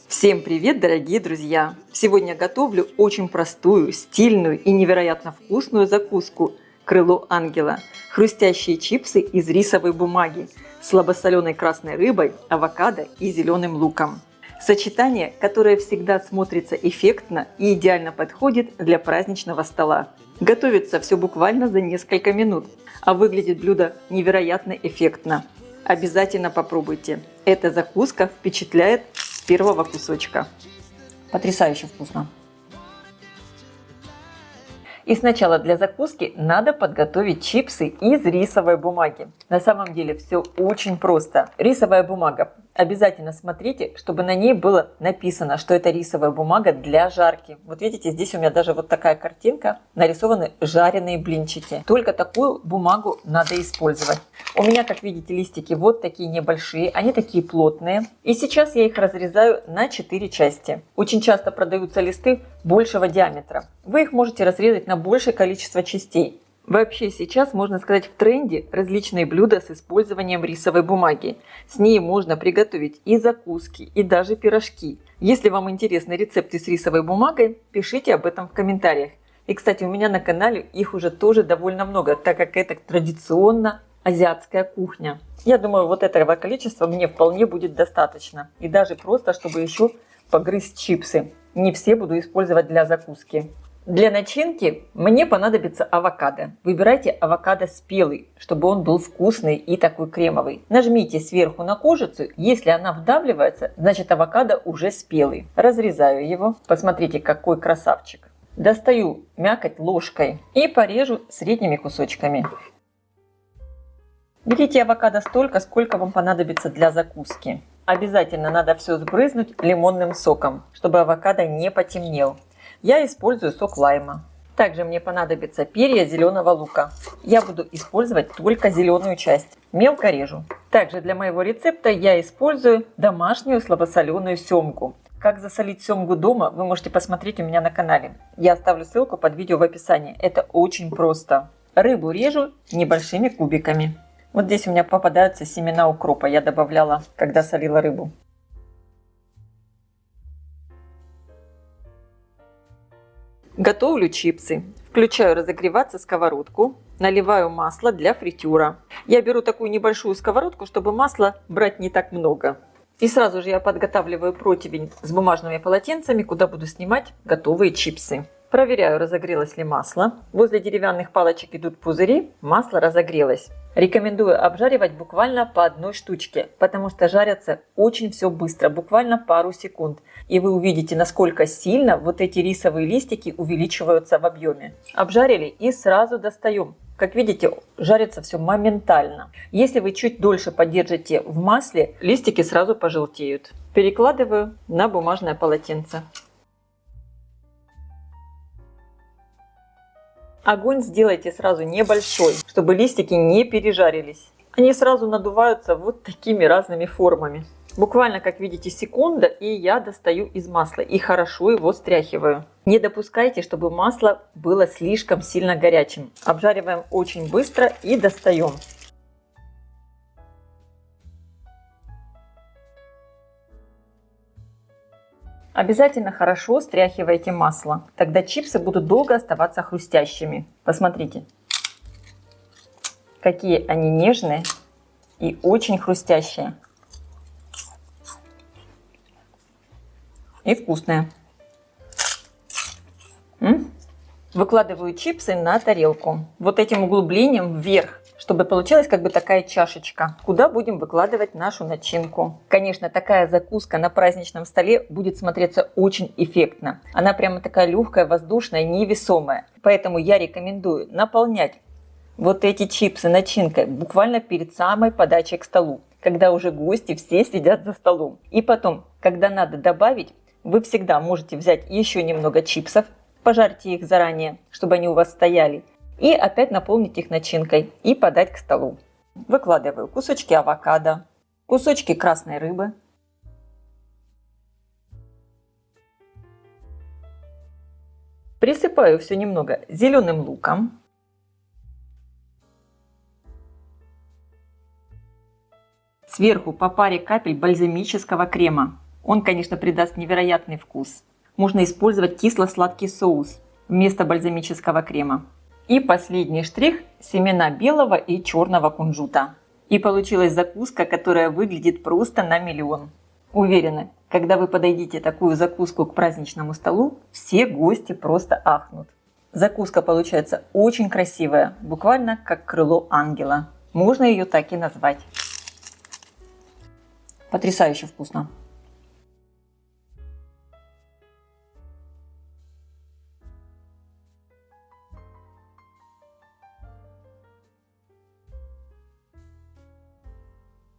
Всем привет, дорогие друзья! Сегодня готовлю очень простую, стильную и невероятно вкусную закуску «Крыло ангела». Хрустящие чипсы из рисовой бумаги, слабосоленой красной рыбой, авокадо и зеленым луком. Сочетание, которое всегда смотрится эффектно и идеально подходит для праздничного стола. Готовится все буквально за несколько минут, а выглядит блюдо невероятно эффектно. Обязательно попробуйте. Эта закуска впечатляет с первого кусочка. Потрясающе вкусно. И сначала для закуски надо подготовить чипсы из рисовой бумаги. На самом деле все очень просто. Рисовая бумага. Обязательно смотрите, чтобы на ней было написано, что это рисовая бумага для жарки. Вот видите, здесь у меня даже вот такая картинка. Нарисованы жареные блинчики. Только такую бумагу надо использовать. У меня, как видите, листики вот такие небольшие. Они такие плотные. И сейчас я их разрезаю на 4 части. Очень часто продаются листы большего диаметра. Вы их можете разрезать на большее количество частей. Вообще сейчас, можно сказать, в тренде различные блюда с использованием рисовой бумаги. С ней можно приготовить и закуски, и даже пирожки. Если вам интересны рецепты с рисовой бумагой, пишите об этом в комментариях. И, кстати, у меня на канале их уже тоже довольно много, так как это традиционно азиатская кухня. Я думаю, вот этого количества мне вполне будет достаточно. И даже просто, чтобы еще погрызть чипсы. Не все буду использовать для закуски. Для начинки мне понадобится авокадо. Выбирайте авокадо спелый, чтобы он был вкусный и такой кремовый. Нажмите сверху на кожицу. Если она вдавливается, значит авокадо уже спелый. Разрезаю его. Посмотрите, какой красавчик. Достаю мякоть ложкой и порежу средними кусочками. Берите авокадо столько, сколько вам понадобится для закуски. Обязательно надо все сбрызнуть лимонным соком, чтобы авокадо не потемнел. Я использую сок лайма. Также мне понадобится перья зеленого лука. Я буду использовать только зеленую часть. Мелко режу. Также для моего рецепта я использую домашнюю слабосоленую семгу. Как засолить семгу дома, вы можете посмотреть у меня на канале. Я оставлю ссылку под видео в описании. Это очень просто. Рыбу режу небольшими кубиками. Вот здесь у меня попадаются семена укропа. Я добавляла, когда солила рыбу. Готовлю чипсы. Включаю разогреваться сковородку. Наливаю масло для фритюра. Я беру такую небольшую сковородку, чтобы масла брать не так много. И сразу же я подготавливаю противень с бумажными полотенцами, куда буду снимать готовые чипсы. Проверяю, разогрелось ли масло. Возле деревянных палочек идут пузыри. Масло разогрелось. Рекомендую обжаривать буквально по одной штучке, потому что жарятся очень все быстро, буквально пару секунд. И вы увидите, насколько сильно вот эти рисовые листики увеличиваются в объеме. Обжарили и сразу достаем. Как видите, жарится все моментально. Если вы чуть дольше подержите в масле, листики сразу пожелтеют. Перекладываю на бумажное полотенце. Огонь сделайте сразу небольшой, чтобы листики не пережарились. Они сразу надуваются вот такими разными формами. Буквально, как видите, секунда, и я достаю из масла и хорошо его стряхиваю. Не допускайте, чтобы масло было слишком сильно горячим. Обжариваем очень быстро и достаем. Обязательно хорошо стряхивайте масло, тогда чипсы будут долго оставаться хрустящими. Посмотрите, какие они нежные и очень хрустящие. И вкусные. Выкладываю чипсы на тарелку. Вот этим углублением вверх, чтобы получилась как бы такая чашечка, куда будем выкладывать нашу начинку. Конечно, такая закуска на праздничном столе будет смотреться очень эффектно. Она прямо такая легкая, воздушная, невесомая. Поэтому я рекомендую наполнять вот эти чипсы начинкой буквально перед самой подачей к столу, когда уже гости все сидят за столом. И потом, когда надо добавить, вы всегда можете взять еще немного чипсов, пожарьте их заранее, чтобы они у вас стояли. И опять наполнить их начинкой и подать к столу. Выкладываю кусочки авокадо, кусочки красной рыбы. Присыпаю все немного зеленым луком. Сверху по паре капель бальзамического крема. Он, конечно, придаст невероятный вкус. Можно использовать кисло-сладкий соус вместо бальзамического крема. И последний штрих – семена белого и черного кунжута. И получилась закуска, которая выглядит просто на миллион. Уверена, когда вы подадите такую закуску к праздничному столу, все гости просто ахнут. Закуска получается очень красивая, буквально как крыло ангела. Можно ее так и назвать. Потрясающе вкусно.